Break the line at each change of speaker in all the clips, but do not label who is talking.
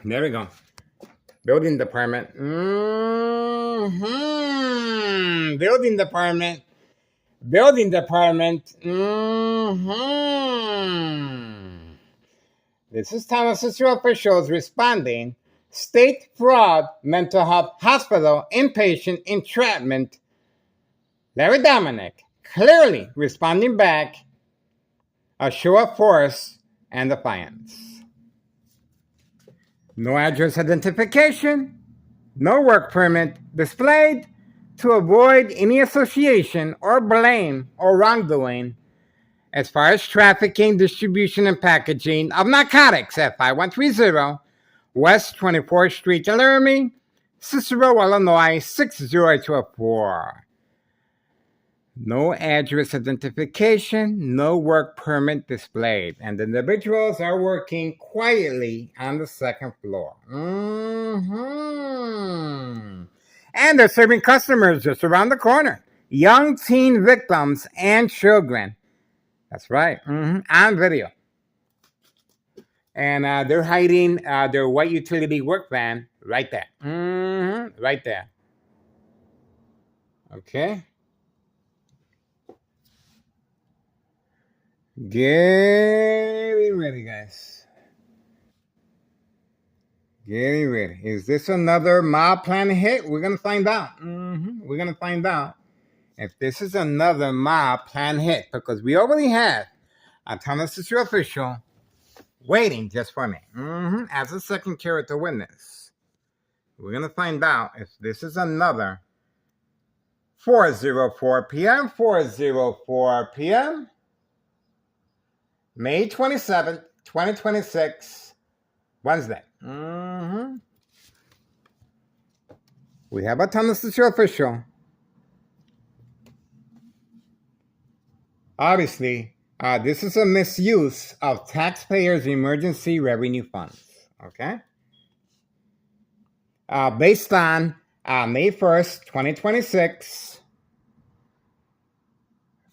There we go. Building department. Building department. Building department. This is Thomas Cicero officials responding. State fraud, mental health hospital, inpatient entrapment. Larry Dominic clearly responding back. A show of force and defiance. No address identification. No work permit displayed to avoid any association or blame or wrongdoing as far as trafficking, distribution, and packaging of narcotics at 5130 West 24th Street, Laramie, Cicero, Illinois 60824. No address identification, no work permit displayed, and the individuals are working quietly on the second floor. And they're serving customers just around the corner. Young teen victims and children. That's right. On video. And they're hiding their white utility work van right there. Right there. Okay. Getting ready, guys. Getting ready. Is this another mob plan hit? We're going to find out. We're going to find out if this is another mob plan hit, because we already have a Thomas Cicero official waiting just for me as a second character witness. We're going to find out if this is another 4:04 p.m. 4:04 p.m. May 27th, 2026, Wednesday. We have a Thomas Cicero official. Obviously, this is a misuse of taxpayers' emergency revenue funds. Okay? Based on May 1st, 2026,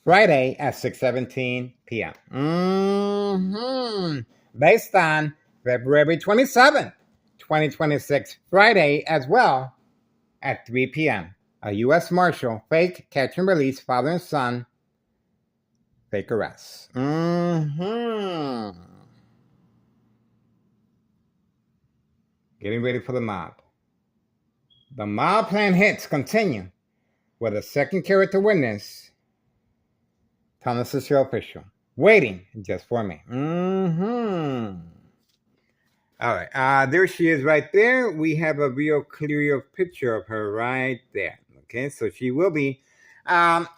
Friday at 6:17 p.m. Based on February 27th, 2026, Friday as well at 3 p.m. A U.S. Marshal, fake catch and release, father and son, fake arrest. Getting ready for the mob. The mob plan hits continue with a second character witness, Thomas Cicero official, waiting just for me. All right, there she is right there. We have a real clear picture of her right there. Okay, so she will be.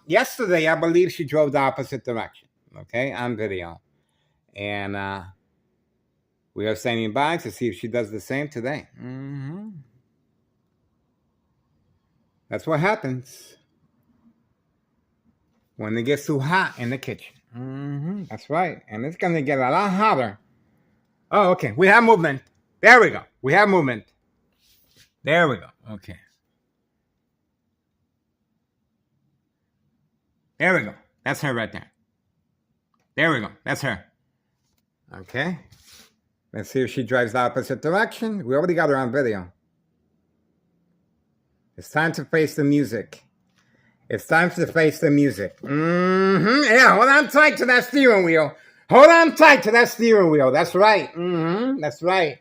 Yesterday, I believe she drove the opposite direction. Okay, on video. And we are standing by to see if she does the same today. That's what happens when it gets too hot in the kitchen. That's right. And it's going to get a lot hotter. Oh, okay. We have movement. There we go. We have movement. There we go. Okay. There we go. That's her right there. There we go. That's her. Okay. Let's see if she drives the opposite direction. We already got her on video. It's time to face the music. It's time to face the music. Yeah, hold on tight to that steering wheel. Hold on tight to that steering wheel. That's right. That's right.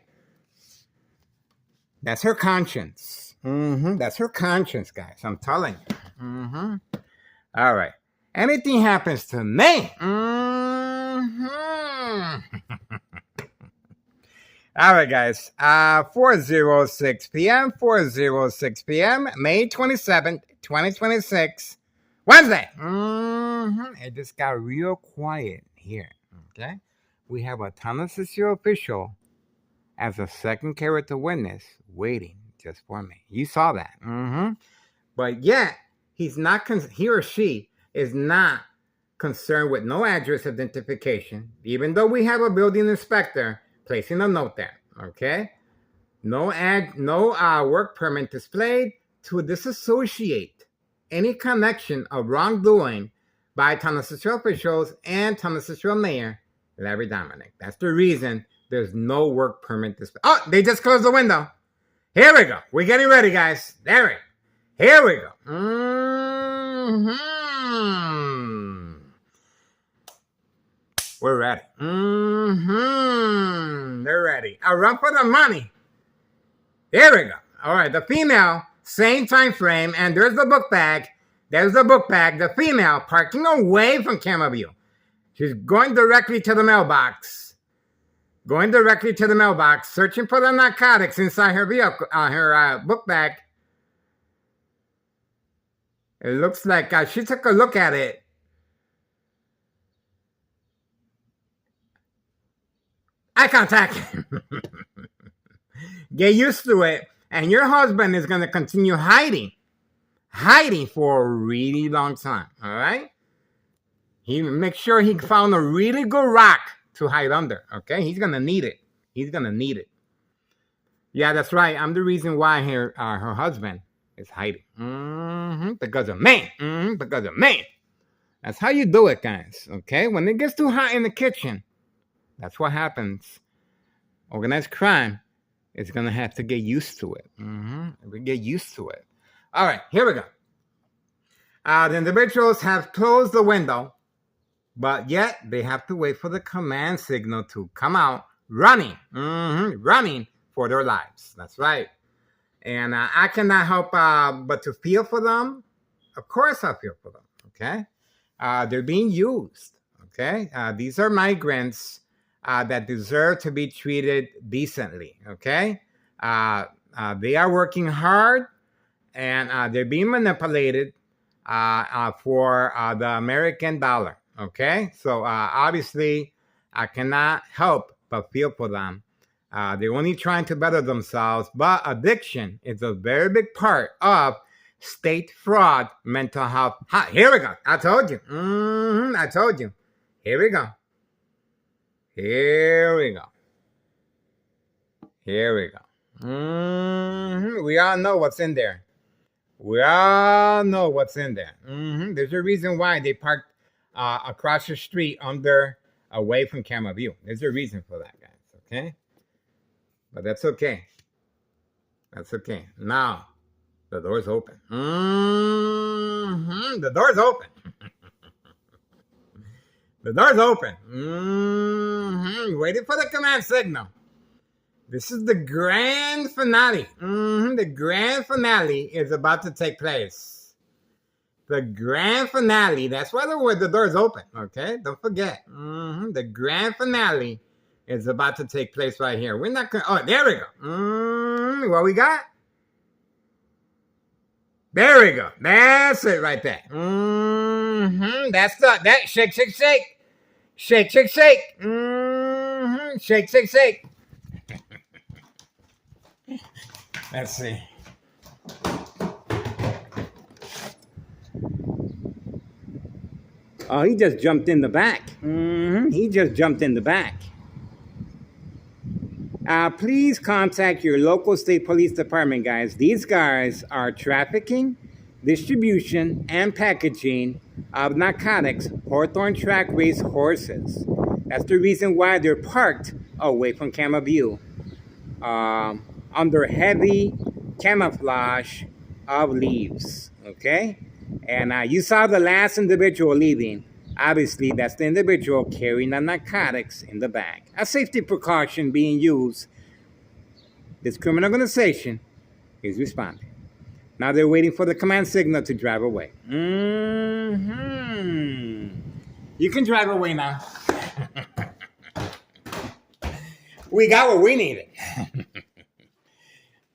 That's her conscience. That's her conscience, guys. I'm telling you. All right. Anything happens to me. All right, guys. 4:06 p.m. 4:06 p.m. May 27th, 2026, Wednesday. It just got real quiet here. Okay, we have a Thomas Cicero official as a second character witness waiting just for me. You saw that. But yet he's not. He or she is not concerned with no address identification, even though we have a building inspector placing a note there. Okay, no work permit displayed to disassociate any connection of wrongdoing by Thomas Cicero officials and Thomas Cicero Mayor Larry Dominic. That's the reason There's no work permit display. Oh, they just closed the window. Here we go. We're getting ready, guys. There we go. Here we go. We're ready. They're ready. A run for the money. Here we go. All right, the female, same time frame, and there's the book bag. There's the book bag. The female parking away from camera view. She's going directly to the mailbox. Going directly to the mailbox, searching for the narcotics inside her vehicle, her book bag. It looks like she took a look at it. Eye contact. Get used to it. And your husband is going to continue hiding for a really long time. All right? He make sure he found a really good rock to hide under. Okay? He's going to need it. He's going to need it. Yeah, that's right. I'm the reason why her husband is hiding. Because of me. Because of me. That's how you do it, guys. Okay? When it gets too hot in the kitchen, that's what happens. Organized crime is going to have to get used to it. We get used to it. All right, here we go. The individuals have closed the window, but yet they have to wait for the command signal to come out running. Running for their lives. That's right. And I cannot help but to feel for them. Of course I feel for them, okay? They're being used, okay? These are migrants that deserve to be treated decently, okay? They are working hard, and they're being manipulated for the American dollar, okay? So obviously, I cannot help but feel for them. They're only trying to better themselves, but addiction is a very big part of state fraud, mental health. Here we go. I told you. I told you. Here we go. Here we go. Here we go. We all know what's in there. We all know what's in there. There's a reason why they parked across the street away from camera view. There's a reason for that, guys. Okay? But that's okay. That's okay. Now, the door's open. The door's open. The door's open. Waiting for the command signal. This is the grand finale. The grand finale is about to take place. The grand finale. That's why the door's open. Okay? Don't forget. The grand finale is about to take place right here. We're not going to... Oh, there we go. What we got? There we go. That's it right there. That's that. Shake, shake, shake. Shake, shake, shake. Shake, shake, shake. Let's see. Oh, he just jumped in the back. He just jumped in the back. Please contact your local state police department, guys. These guys are trafficking, distribution, and packaging of narcotics, Hawthorne track race horses. That's the reason why they're parked away from camera view, under heavy camouflage of leaves, okay? And you saw the last individual leaving. Obviously, that's the individual carrying the narcotics in the bag. A safety precaution being used. This criminal organization is responding. Now they're waiting for the command signal to drive away. You can drive away now. We got what we needed.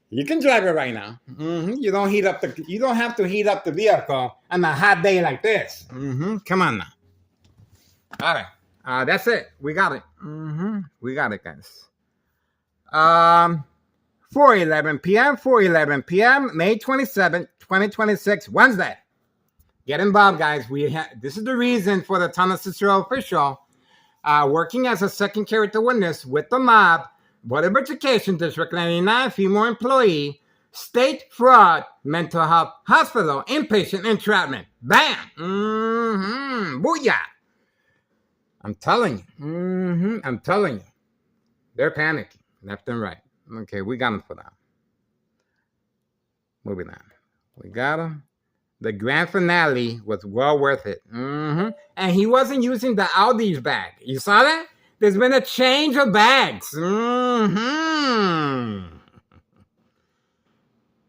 You can drive it right now. You don't have to heat up the vehicle on a hot day like this. Come on now. All right. That's it. We got it. We got it, guys. 4:11 p.m., May 27th, 2026, Wednesday. Get involved, guys. This is the reason for the Town of Cicero official working as a second character witness with the mob, Board of Education District 99, female employee, state fraud, mental health, hospital, inpatient entrapment. Bam! Booyah! I'm telling you. I'm telling you. They're panicking left and right. Okay, we got them for now. Moving on. We got them. The grand finale was well worth it. And he wasn't using the Aldi's bag. You saw that? There's been a change of bags. All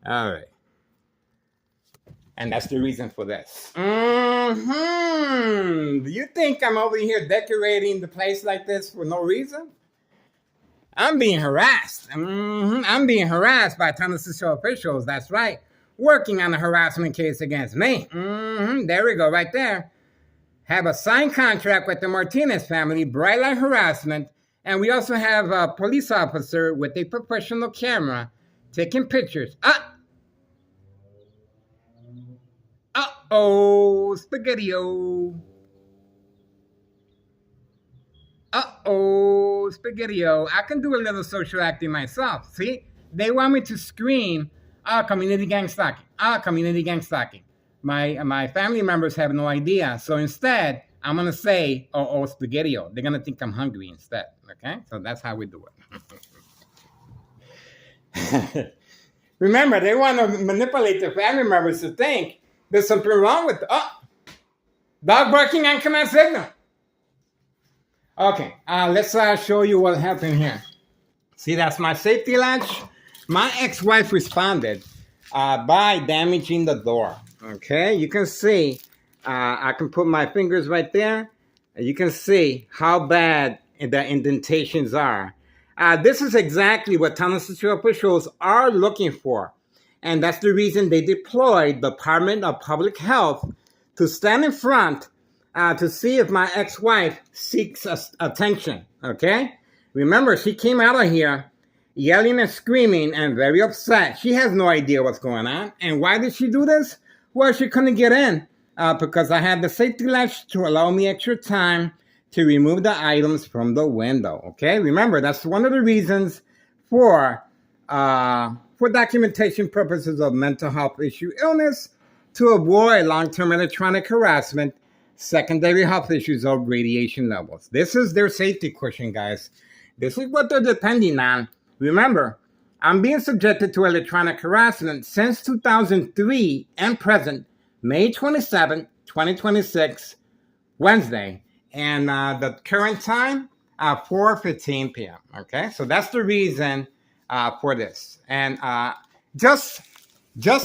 right. And that's the reason for this. Do you think I'm over here decorating the place like this for no reason? I'm being harassed. I'm being harassed by Tennessee officials. That's right. Working on a harassment case against me. There we go, right there. Have a signed contract with the Martinez family, bright light harassment, and we also have a police officer with a professional camera taking pictures. Uh-oh, spaghetti-o. Uh-oh, spaghetti-o. I can do a little social acting myself. See? They want me to scream, community gang stalking. Community gang stalking. My family members have no idea. So instead, I'm going to say, spaghetti-o. They're going to think I'm hungry instead. Okay? So that's how we do it. Remember, they want to manipulate their family members to think there's something wrong with dog barking on command signal. Okay, let's show you what happened here. See, that's my safety latch. My ex-wife responded by damaging the door. Okay, you can see, I can put my fingers right there. You can see how bad the indentations are. This is exactly what Tennessee officials are looking for. And that's the reason they deployed the Department of Public Health to stand in front to see if my ex-wife seeks attention, okay? Remember, she came out of here yelling and screaming and very upset. She has no idea what's going on. And why did she do this? Well, she couldn't get in because I had the safety latch to allow me extra time to remove the items from the window, okay? Remember, that's one of the reasons for documentation purposes of mental health issue illness, to avoid long-term electronic harassment, secondary health issues of radiation levels. This is their safety cushion, guys. This is what they're depending on. Remember, I'm being subjected to electronic harassment since 2003 and present, May 27, 2026, Wednesday. And the current time, 4:15 p.m. Okay, so that's the reason for this. And just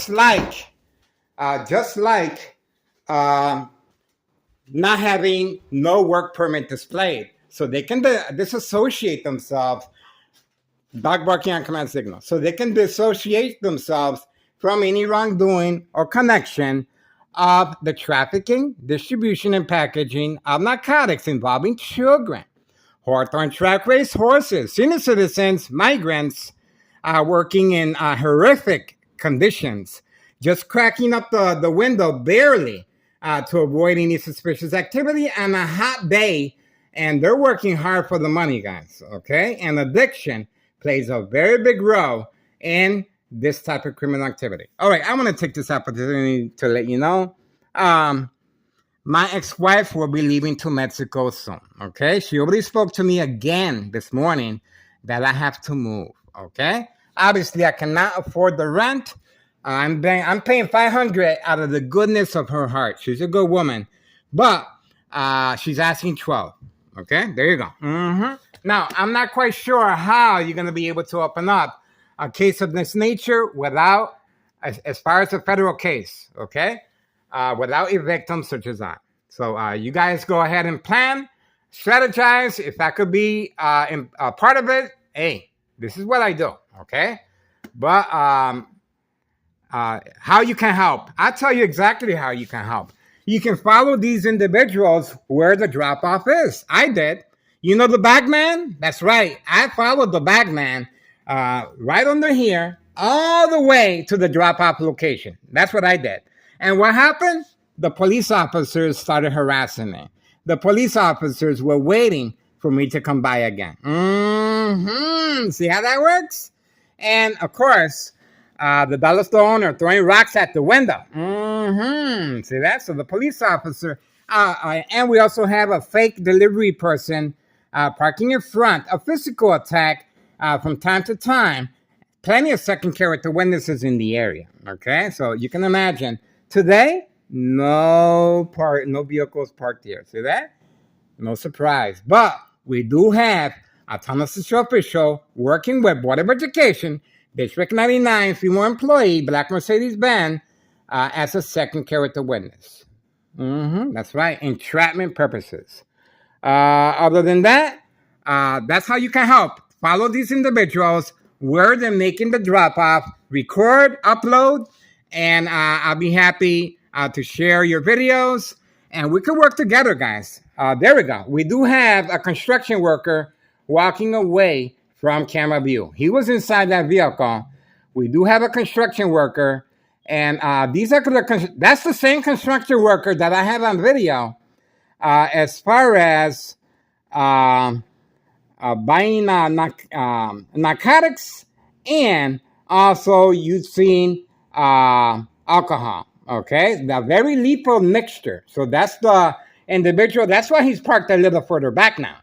like not having no work permit displayed, so they can disassociate themselves, dog barking on command signal, so they can dissociate themselves from any wrongdoing or connection of the trafficking, distribution, and packaging of narcotics involving children, Hawthorne track race horses, senior citizens, migrants working in horrific conditions, just cracking up the window barely to avoid any suspicious activity on a hot day. And they're working hard for the money, guys, okay? And addiction plays a very big role in this type of criminal activity. All right, I'm going to take this opportunity to let you know. My ex-wife will be leaving to Mexico soon, okay? She already spoke to me again this morning that I have to move, okay? Obviously, I cannot afford the rent. I'm paying $500 out of the goodness of her heart. She's a good woman. But she's asking $12, okay? There you go. Now, I'm not quite sure how you're going to be able to open up a case of this nature without, as far as a federal case, okay? Without a victim such as I. So you guys go ahead and plan, strategize. If I could be a part of it, hey, this is what I do, okay? But how you can help, I'll tell you exactly how you can help. You can follow these individuals where the drop-off is. I did. You know the bagman? That's right. I followed the bagman right under here all the way to the drop-off location. That's what I did. And what happened? The police officers started harassing me. The police officers were waiting for me to come by again. See how that works? And, of course, the dollar store owner throwing rocks at the window. See that? So the police officer, and we also have a fake delivery person parking in front, a physical attack from time to time. Plenty of second character witnesses in the area. Okay, so you can imagine today, no vehicles parked here. See that? No surprise. But we do have a Tennessee official working with Board of Education, District 99, female employee, black Mercedes-Benz, as a second character witness. That's right, entrapment purposes. Other than that, that's how you can help. Follow these individuals where they're making the drop-off, record, upload, and I'll be happy to share your videos, and we can work together, guys. There we go. We do have a construction worker walking away from camera view. He was inside that vehicle. We do have a construction worker, and that's the same construction worker that I have on video as far as buying narcotics and also using alcohol. Okay, the very lethal mixture. So that's the individual. That's why he's parked a little further back now.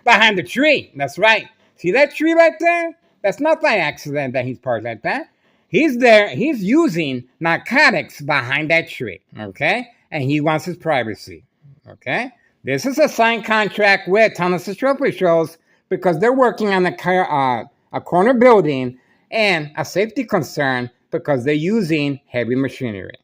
Behind the tree. That's right. See that tree right there? That's not by accident that he's parked like that. He's there. He's using narcotics behind that tree. Okay, and he wants his privacy. Okay, this is a signed contract with Tennessee officials because they're working on a corner building and a safety concern because they're using heavy machinery.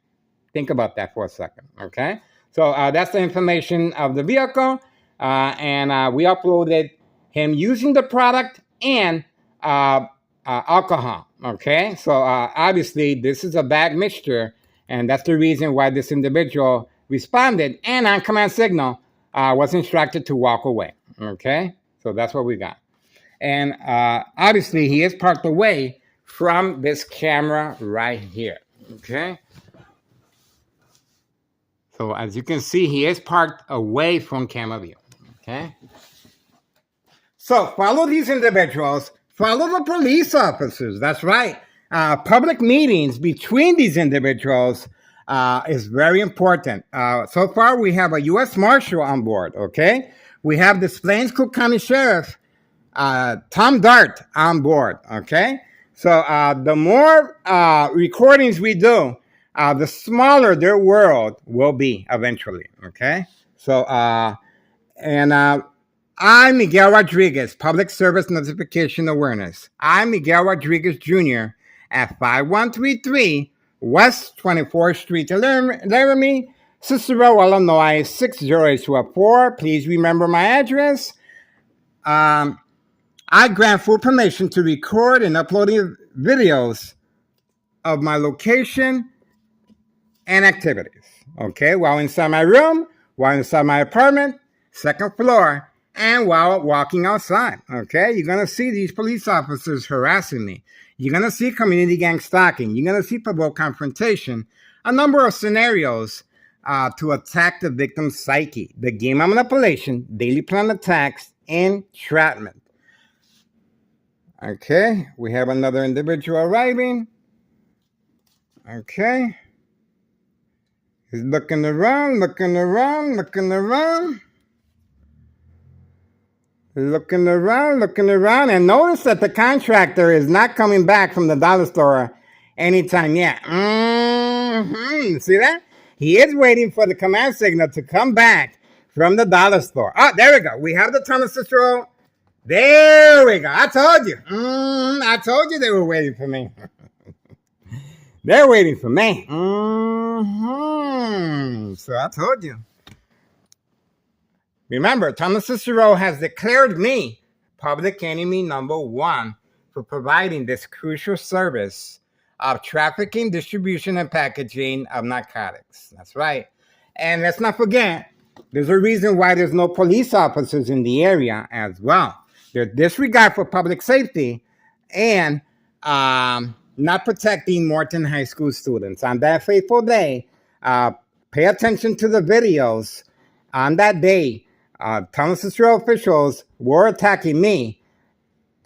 Think about that for a second, okay? So that's the information of the vehicle, and we uploaded him using the product and alcohol, okay? So obviously this is a bad mixture, and that's the reason why this individual responded and on command signal was instructed to walk away, okay? So that's what we got. And obviously he is parked away from this camera right here, okay? So as you can see, he is parked away from camera view, okay? So follow these individuals, follow the police officers, that's right. Public meetings between these individuals is very important. So far, we have a U.S. Marshal on board, okay? We have the Plains Cook County Sheriff, Tom Dart, on board, okay? So the more recordings we do, the smaller their world will be eventually, okay? So, I'm Miguel Rodriguez, Public Service Notification Awareness. I'm Miguel Rodriguez Jr. at 5133 West 24th Street, Laramie, Cicero, Illinois, 60824. Please remember my address. I grant full permission to record and upload videos of my location and activities, okay? While inside my room, while inside my apartment, second floor, and while walking outside, okay? You're going to see these police officers harassing me. You're going to see community gang stalking. You're going to see provoke confrontation. A number of scenarios to attack the victim's psyche. The game of manipulation, daily plan attacks, entrapment. Okay, we have another individual arriving. Okay. He's looking around, looking around, looking around. Looking around, and notice that the contractor is not coming back from the dollar store anytime yet. See that? He is waiting for the command signal to come back from the dollar store. Oh, there we go. We have the tunnel roll. There we go. I told you. I told you they were waiting for me. They're waiting for me. So I told you. Remember, Thomas Cicero has declared me public enemy number 1 for providing this crucial service of trafficking, distribution, and packaging of narcotics. That's right. And let's not forget, there's a reason why there's no police officers in the area as well. Their disregard for public safety and not protecting Morton High School students. On that fateful day, pay attention to the videos. On that day, Thomas Cicero officials were attacking me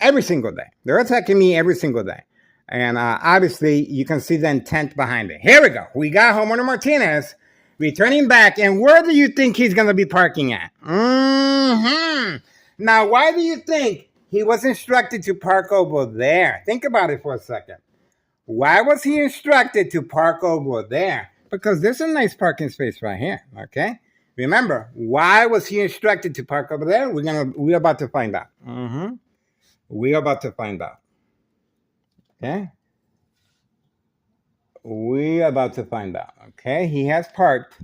every single day. They're attacking me every single day. And obviously, you can see the intent behind it. Here we go. We got Homeowner Martinez returning back. And where do you think he's going to be parking at? Now, why do you think he was instructed to park over there? Think about it for a second. Why was he instructed to park over there? Because there's a nice parking space right here, okay? Remember, why was he instructed to park over there? We're about to find out. We're about to find out. Okay? We're about to find out. Okay? He has parked.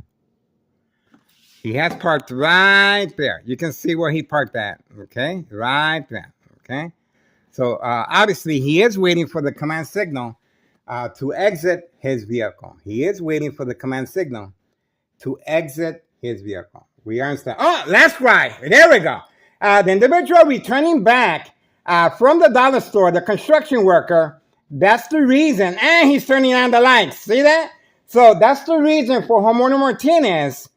He has parked right there. You can see where he parked at. Okay? Right there. Okay? So obviously he is waiting for the command signal to exit his vehicle. He is waiting for the command signal to exit his vehicle. We understand. Oh, that's right. There we go. The individual returning back from the dollar store, the construction worker, that's the reason. And he's turning on the lights. See that? So that's the reason for Homeowner Martinez.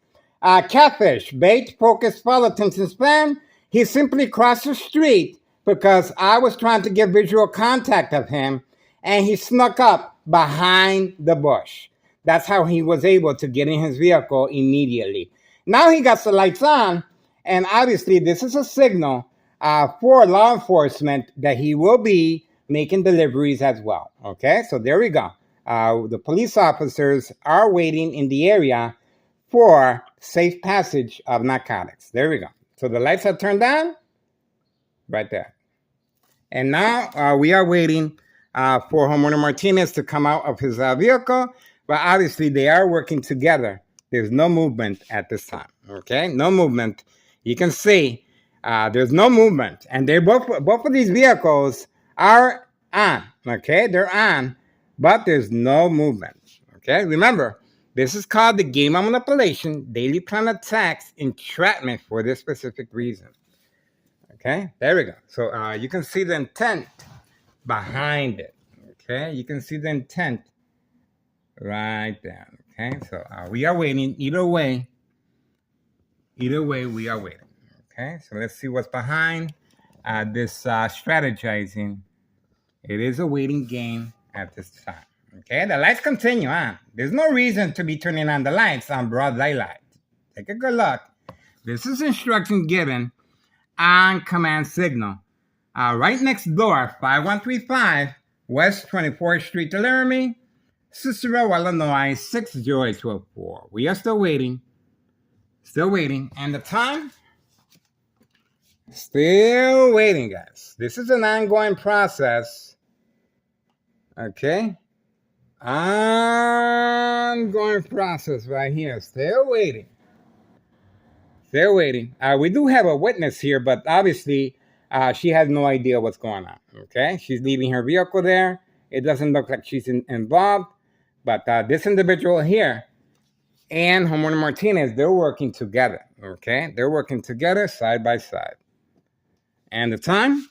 Catfish, bait, focus, follow, attention span. He simply crossed the street because I was trying to get visual contact of him, and he snuck up behind the bush. That's how he was able to get in his vehicle immediately. Now he got the lights on, and obviously this is a signal for law enforcement that he will be making deliveries as well. Okay, so there we go. The police officers are waiting in the area for safe passage of narcotics. There we go. So the lights are turned on right there. And now we are waiting for Homeowner Martinez to come out of his vehicle. But obviously they are working together. There's no movement at this time. Okay, no movement. You can see there's no movement. And they both of these vehicles are on. Okay, they're on, but there's no movement. Okay, remember, this is called the game of manipulation, daily plan attacks, entrapment for this specific reason. Okay, there we go. So you can see the intent behind it. Okay, you can see the intent right there. Okay, so we are waiting. Either way, we are waiting. Okay, so let's see what's behind this strategizing. It is a waiting game at this time. Okay, the lights continue on. There's no reason to be turning on the lights on broad daylight. Take a good look. This is instruction given on command signal. Right next door, 5135 West 24th Street, Laramie, Cicero, Illinois, 60824. We are still waiting. Still waiting. And the time? Still waiting, guys. This is an ongoing process. Okay? Ongoing process right here. Still waiting. Still waiting. We do have a witness here, but obviously she has no idea what's going on. Okay? She's leaving her vehicle there. It doesn't look like she's involved. But this individual here and Homeowner Martinez, they're working together. Okay? They're working together side by side. And the time?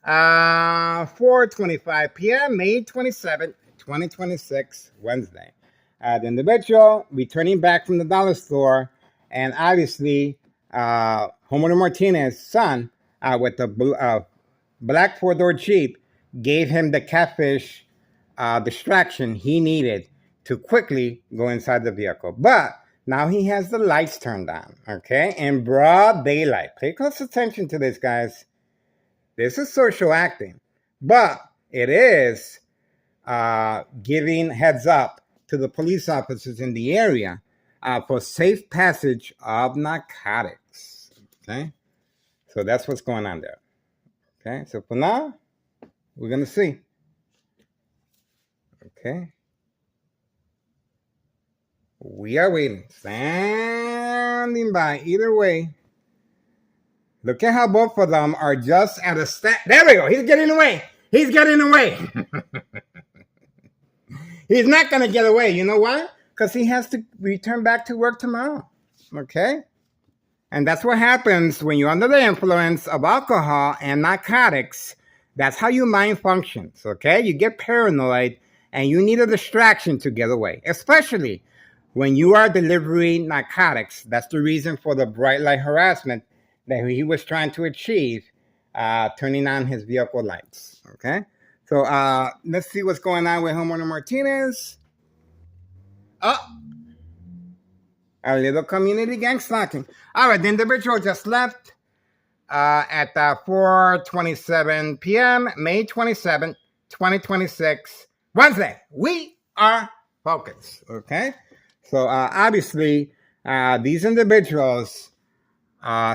4:25 p.m., May 27th, 2026, Wednesday. The individual returning back from the dollar store, and obviously Homeowner Martinez's son with the black four-door Jeep gave him the catfish distraction he needed to quickly go inside the vehicle. But now he has the lights turned on, okay, in broad daylight. Pay close attention to this, guys. This is social acting, but it is giving heads up to the police officers in the area for safe passage of narcotics, okay? So that's what's going on there, okay? So for now, we're going to see, okay? We are waiting, standing by either way. Look at how both of them are just at a There we go. He's getting away. He's getting away. He's not going to get away. You know why? Because he has to return back to work tomorrow. Okay? And that's what happens when you're under the influence of alcohol and narcotics. That's how your mind functions. Okay? You get paranoid and you need a distraction to get away. Especially when you are delivering narcotics. That's the reason for the bright light harassment that he was trying to achieve, turning on his vehicle lights. Okay? So let's see what's going on with Homeowner Martinez. Oh, A little community gang stalking. All right, the individual just left at 4:27 p.m., May 27th, 2026, Wednesday. We are focused, okay? So obviously, these individuals,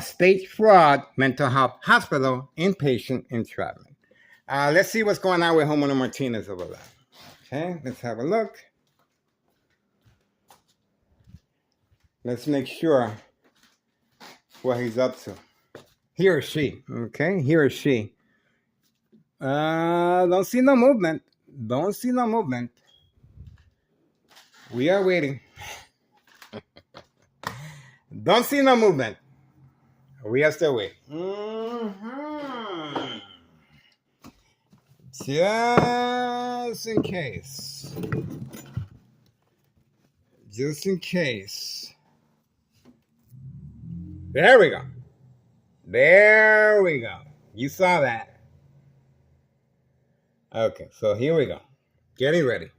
state fraud, mental health hospital, inpatient entrapment. Let's see what's going on with Homeowner Martinez over there. Okay, let's have a look. Let's make sure what he's up to. He or she, okay? He or she. Don't see no movement. Don't see no movement. We are waiting. Don't see no movement. We are still waiting. Mm-hmm. Just in case. Just in case. There we go. There we go. You saw that. Okay, so here we go. Getting ready.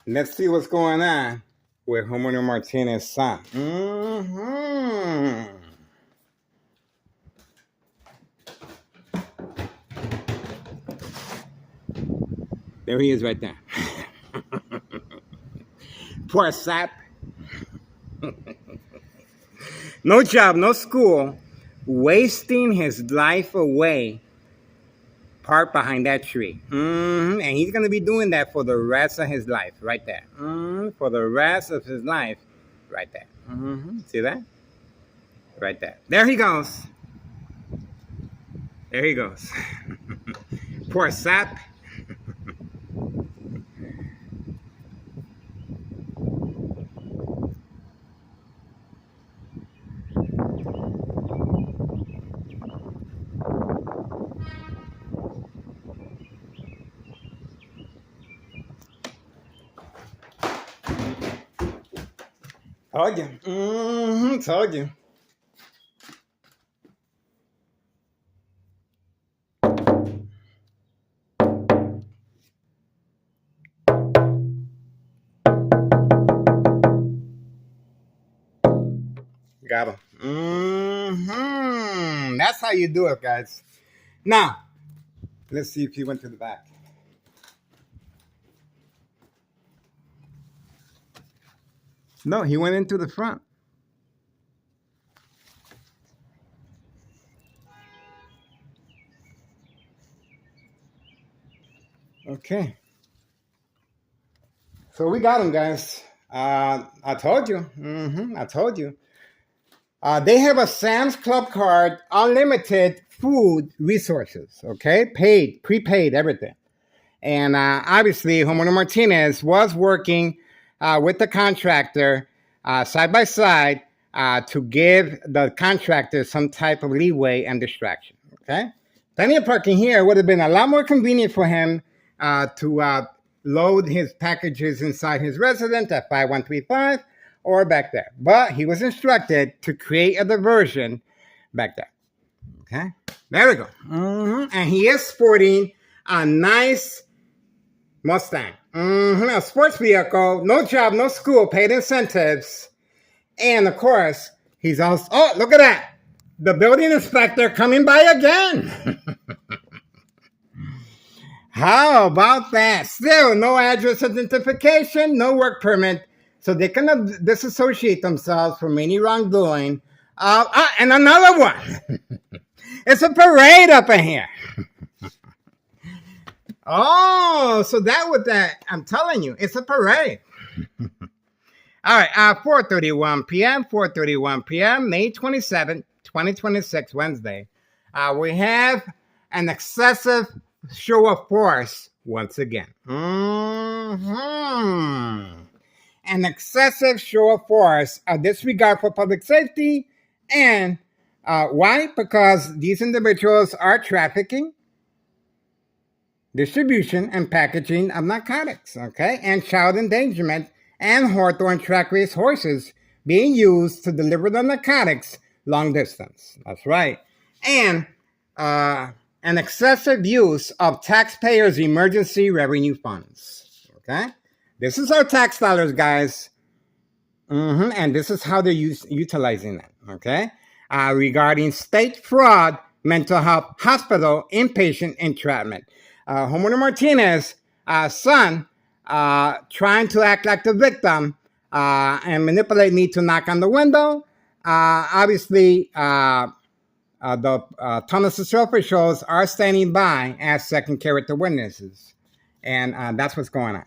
Let's see what's going on with Homeowner Martinez's son. Mm-hmm. There he is right there. Poor sap. No job, no school, wasting his life away, parked behind that tree. And he's going to be doing that for the rest of his life, right there. For the rest of his life, right there. See that? Right there. There he goes. There he goes. Poor sap. Told you. Told you. Got him. That's how you do it, guys. Now, let's see if he went to the back. No, he went into the front. Okay. So we got him, guys. I told you. I told you. They have a Sam's Club card, unlimited food resources, okay? Paid, prepaid, everything. And obviously, Homeowner Martinez was working with the contractor side by side to give the contractor some type of leeway and distraction, okay? Plenty of parking here would have been a lot more convenient for him to load his packages inside his residence at 5135 or back there. But he was instructed to create a diversion back there, okay? There we go. And he is sporting a nice Mustang. A sports vehicle, no job, no school, paid incentives. And of course, he's also, oh, look at that. The building inspector coming by again. How about that? Still, no address identification, no work permit. So they can disassociate themselves from any wrongdoing. And another one. It's a parade up in here. Oh, so that was that. I'm telling you, it's a parade. All right, 4:31 p.m., 4:31 p.m., May 27th, 2026, Wednesday. We have an excessive show of force once again. An excessive show of force, a disregard for public safety, and why? Because these individuals are trafficking, distribution, and packaging of narcotics, okay? And child endangerment and Hawthorne track race horses being used to deliver the narcotics long distance. That's right. And an excessive use of taxpayers' emergency revenue funds, okay? This is our tax dollars, guys. And this is how they're utilizing it, okay? Regarding state fraud, mental health, hospital, inpatient entrapment. Homeowner Martinez, son, trying to act like the victim and manipulate me to knock on the window. Obviously, the Thomas officials are standing by as second character witnesses. And that's what's going on,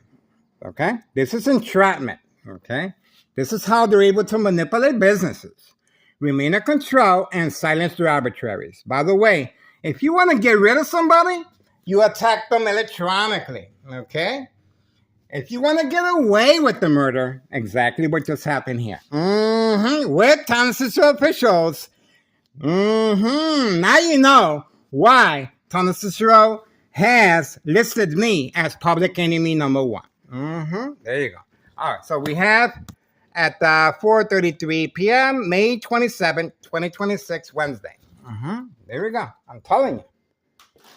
okay? This is entrapment, okay? This is how they're able to manipulate businesses, remain in control, and silence their arbitraries. By the way, if you want to get rid of somebody, you attack them electronically, okay? If you want to get away with the murder, exactly what just happened here. With Thomas officials. Now you know why Thomas Cicero has listed me as public enemy number one. There you go. All right, so we have at 4:33 p.m., May 27th, 2026, Wednesday. There we go. I'm telling you.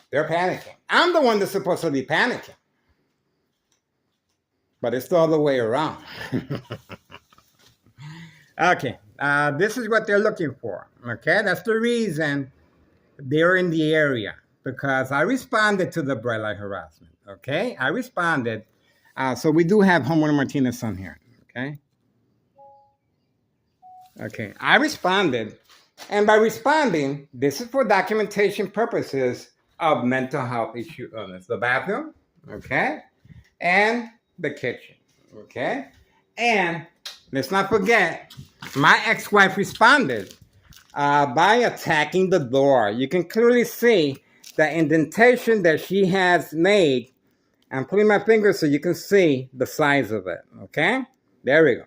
They're panicking. I'm the one that's supposed to be panicking. But it's the other way around. Okay, this is what they're looking for. Okay, that's the reason they're in the area. Because I responded to the bright light harassment. Okay, I responded. So we do have Homeowner Martinez on here. Okay, I responded. And by responding, this is for documentation purposes of mental health issue illness. The bathroom, okay, and the kitchen, okay? And let's not forget, my ex-wife responded by attacking the door. You can clearly see the indentation that she has made. I'm putting my finger so you can see the size of it, okay? There we go.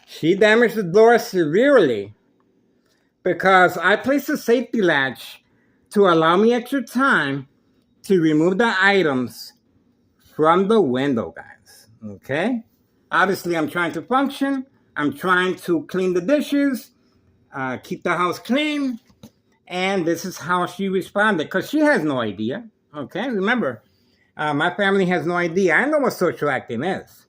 She damaged the door severely because I placed a safety latch to allow me extra time to remove the items from the window, guys, okay? Obviously, I'm trying to function. I'm trying to clean the dishes, keep the house clean, and this is how she responded, because she has no idea, okay? Remember, my family has no idea. I know what social acting is.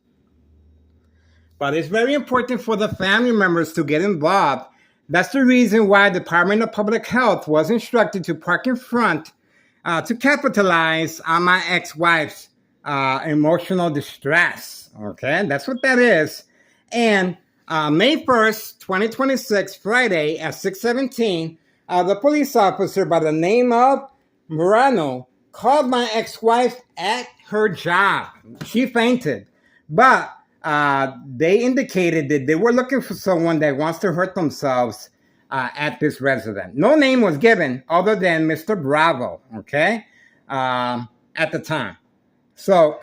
But it's very important for the family members to get involved. That's the reason why the Department of Public Health was instructed to park in front to capitalize on my ex-wife's emotional distress. Okay, that's what that is. And May 1st, 2026, Friday at 6:17, the police officer by the name of Morano called my ex-wife at her job. She fainted, but they indicated that they were looking for someone that wants to hurt themselves at this residence. No name was given other than Mr. Bravo, okay, at the time. So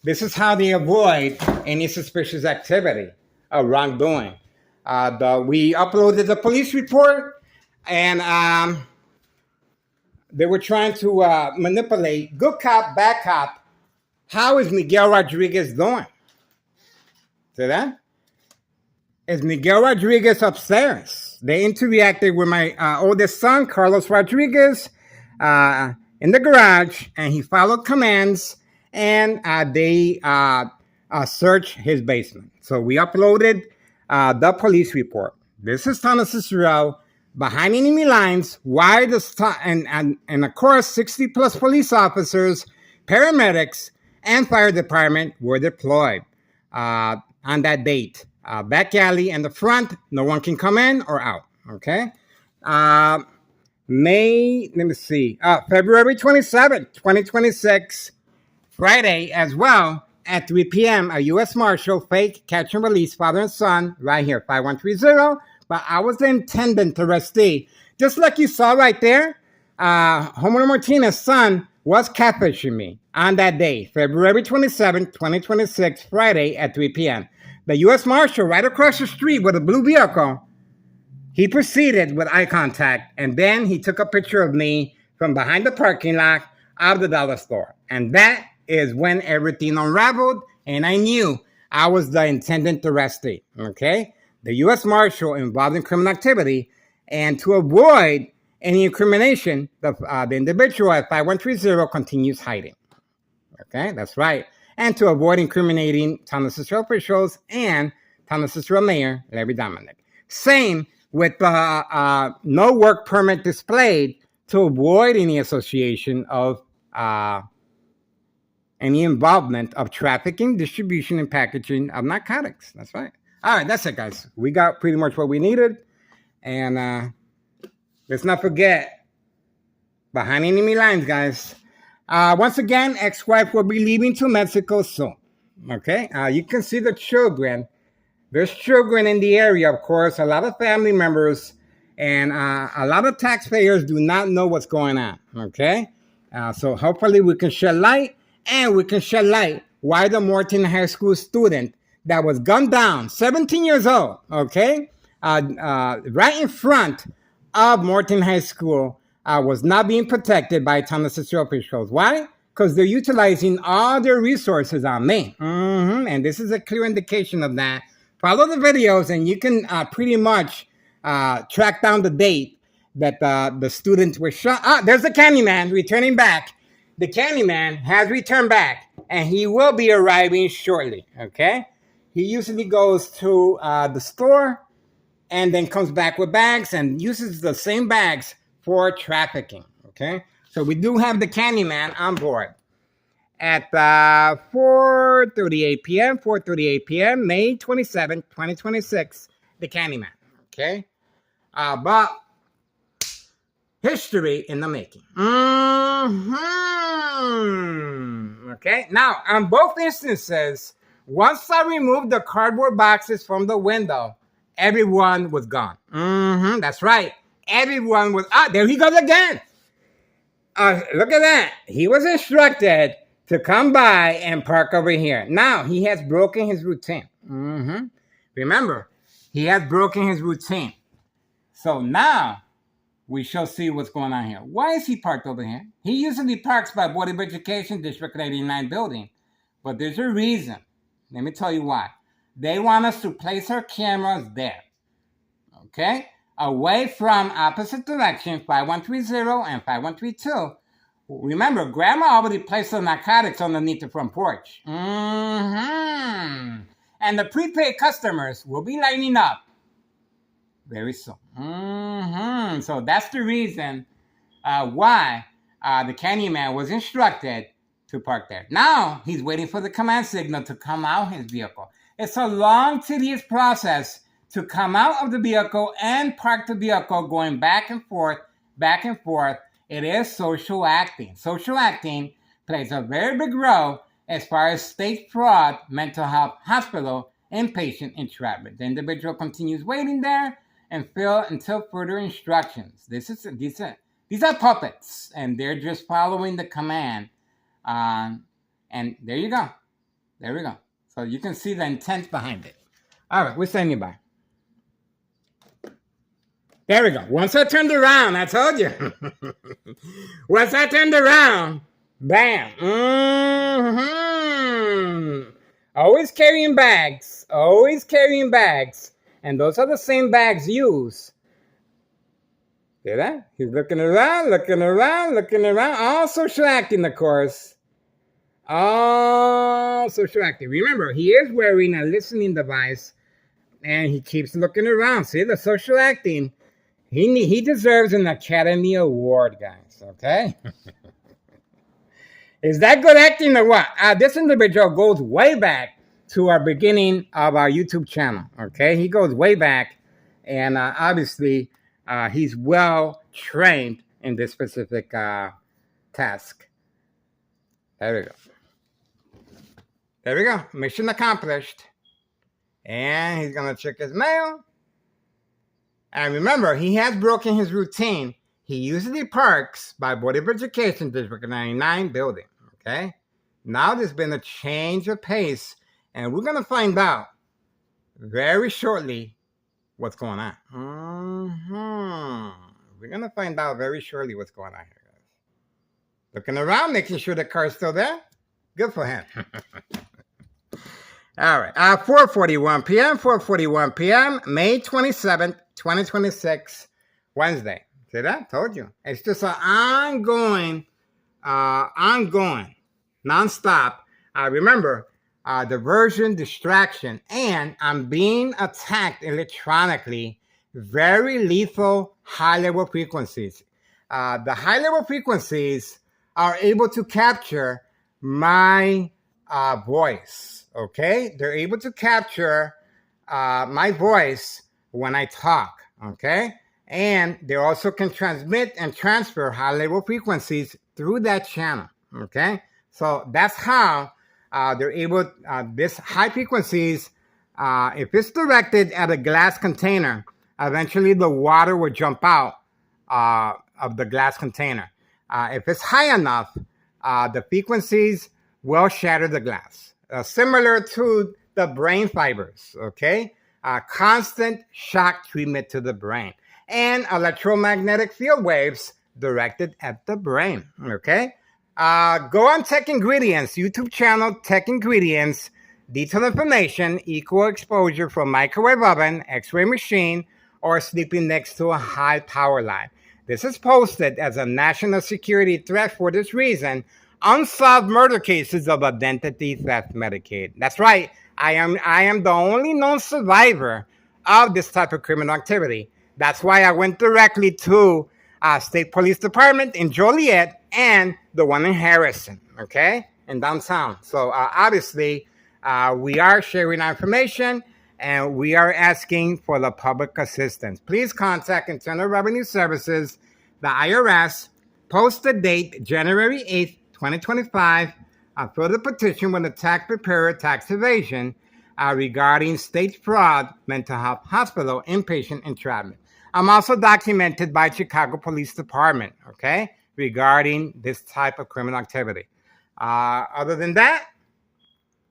this is how they avoid any suspicious activity or wrongdoing. We uploaded the police report, and they were trying to manipulate good cop, bad cop. How is Miguel Rodriguez doing? See that? Is Miguel Rodriguez upstairs? They interacted with my oldest son, Carlos Rodriguez, in the garage, and he followed commands, and they searched his basement. So we uploaded the police report. This is Thomas Cicero behind enemy lines. Why does and of course 60 plus police officers, paramedics, and fire department were deployed on that date. Back alley and the front, no one can come in or out. Okay. February 27th, 2026, Friday as well, at 3 p.m., a U.S. Marshal, fake catch and release father and son, right here, 5130. But I was the intendant arrestee. Just like you saw right there, Homeowner Martinez's son was catfishing me on that day, February 27th, 2026, Friday at 3 p.m. The U.S. Marshal, right across the street with a blue vehicle, he proceeded with eye contact, and then he took a picture of me from behind the parking lot of the dollar store. And that is when everything unraveled, and I knew I was the intendant arrestee, okay? The U.S. Marshal involved in criminal activity, and to avoid any incrimination, the individual at 5130 continues hiding, okay? That's right. and to avoid incriminating Town of Cicero officials and Town of Cicero Mayor Larry Dominic. Same with the no work permit displayed to avoid any association of any involvement of trafficking, distribution, and packaging of narcotics. That's right. All right, that's it, guys. We got pretty much what we needed. And let's not forget, behind enemy lines, guys. Once again, ex-wife will be leaving to Mexico soon. Okay? You can see the children. There's children in the area, of course, a lot of family members, and a lot of taxpayers do not know what's going on. Okay? So hopefully we can shed light, and we can shed light why the Morton High School student that was gunned down, 17 years old, okay, right in front of Morton High School, was not being protected by Town of Cicero officials. Why? Because they're utilizing all their resources on me. And this is a clear indication of that. Follow the videos and you can pretty much track down the date that the students were shot. There's the Candyman returning back. The Candyman has returned back, and he will be arriving shortly, okay? He usually goes to the store and then comes back with bags and uses the same bags for trafficking, okay? So we do have the Candyman on board. At 4:38 p.m., May 27, 2026, the Candyman, okay? But history in the making. Okay, now on both instances, once I removed the cardboard boxes from the window, everyone was gone. That's right. Everyone was, there he goes again. Look at that. He was instructed to come by and park over here. Now, he has broken his routine. Remember, he has broken his routine. So now, we shall see what's going on here. Why is he parked over here? He usually parks by Board of Education District 89 building. But there's a reason. Let me tell you why. They want us to place our cameras there. Okay? Away from opposite direction, 5130 and 5132. Remember, Grandma already placed the narcotics underneath the front porch. And the prepaid customers will be lining up very soon. So that's the reason why the Candyman was instructed to park there. Now he's waiting for the command signal to come out his vehicle. It's a long, tedious process to come out of the vehicle and park the vehicle, going back and forth, back and forth. It is social acting. Social acting plays a very big role as far as state fraud, mental health, hospital, inpatient entrapment. The individual continues waiting there until further instructions. These are puppets, and they're just following the command. And there you go. There we go. So you can see the intent behind it. All right, we're standing by. There we go. Once I turned around, I told you. Once I turned around, bam. Always carrying bags. Always carrying bags. And those are the same bags used. See that? He's looking around, looking around, looking around. All social acting, of course. All social acting. Remember, he is wearing a listening device. And he keeps looking around. See, the social acting. He deserves an Academy Award, guys. Okay? Is that good acting or what? This individual goes way back to our beginning of our YouTube channel. Okay? He goes way back. And obviously, he's well trained in this specific task. There we go. There we go. Mission accomplished. And he's going to check his mail. And remember, he has broken his routine. He usually parks by Board of Education District 99 building. Okay? Now there's been a change of pace. And we're going to find out very shortly what's going on. We're going to find out very shortly what's going on here, guys. Looking around, making sure the car's still there. Good for him. All right. 4:41 p.m., May 27th, 2026, Wednesday. See that? Told you. It's just an ongoing, non-stop Remember, diversion, distraction, and I'm being attacked electronically. Very lethal high-level frequencies. The high-level frequencies are able to capture my voice. Okay, they're able to capture my voice when I talk. Okay, and they also can transmit and transfer high-level frequencies through that channel. Okay, so that's how they're able. This high frequencies, if it's directed at a glass container, eventually the water will jump out of the glass container. If it's high enough, the frequencies will shatter the glass, similar to the brain fibers. Okay, constant shock treatment to the brain and electromagnetic field waves directed at the brain. Okay. Go on Tech Ingredients, YouTube channel, Tech Ingredients, detailed information, equal exposure from microwave oven, x-ray machine, or sleeping next to a high power line. This is posted as a national security threat for this reason. Unsolved murder cases of identity theft Medicaid. That's right. I am the only known survivor of this type of criminal activity. That's why I went directly to State Police Department in Joliet and the one in Harrison, okay, in downtown. So obviously, we are sharing our information and we are asking for the public assistance. Please contact Internal Revenue Services, the IRS, post the date January 8th, 2025, fill the petition with the tax preparer tax evasion regarding state fraud, mental health hospital, inpatient entrapment. I'm also documented by Chicago Police Department, okay, regarding this type of criminal activity. Other than that,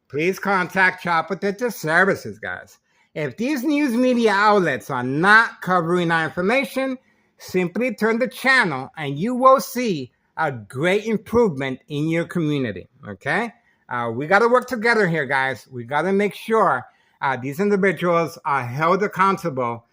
please contact Child Protective Services, guys. If these news media outlets are not covering our information, simply turn the channel and you will see a great improvement in your community, okay? We got to work together here, guys. We got to make sure these individuals are held accountable